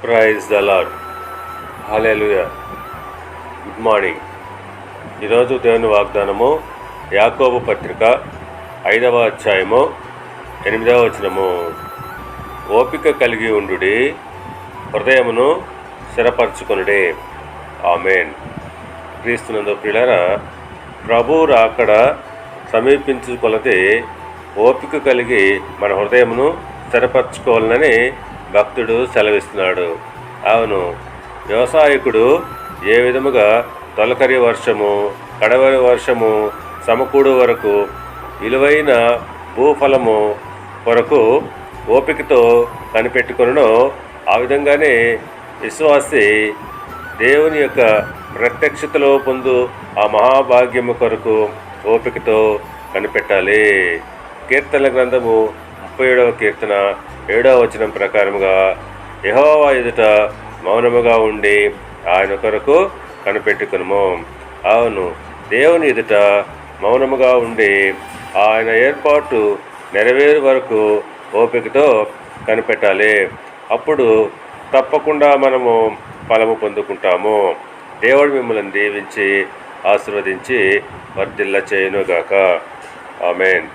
Praise the lord. Hallelujah. Good morning. ఈరోజు దేవుని వాగ్దానము యాకోబు పత్రిక 5వ అధ్యాయము 8వ వచనము. ఓపిక కలిగి ఉండుడి, హృదయమును స్థిరపరచుకొనుడి. ఆమేన్. క్రీస్తునందు ప్రియులారా, ప్రభు రాకడ సమీపించు కొలది ఓపిక కలిగి మన హృదయమును స్థిరపరచుకోవాలని భక్తుడు సెలవిస్తున్నాడు. అవును, వ్యవసాయకుడు ఏ విధముగా తొలకరి వర్షము, కడవరి వర్షము సమకూడు వరకు విలువైన భూఫలము కొరకు ఓపికతో కనిపెట్టుకొనునో, ఆ విధంగానే విశ్వాసి దేవుని యొక్క ప్రత్యక్షతలో పొందు ఆ మహాభాగ్యము కొరకు ఓపికతో కనిపెట్టాలి. కీర్తనల గ్రంథము 37వ కీర్తన 7వ వచనం ప్రకారముగా, యెహోవా ఎదుట మౌనముగా ఉండి ఆయన కొరకు కనిపెట్టుకునుము. అవును, దేవుని ఎదుట మౌనముగా ఉండి ఆయన ఏర్పాటు నెరవేరు వరకు ఓపికతో కనిపెట్టాలి. అప్పుడు తప్పకుండా మనము ఫలము పొందుకుంటాము. దేవుడు మిమ్మల్ని దీవించి ఆశీర్వదించి వర్ధిల్ల చేయునుగాక. ఆమేన్.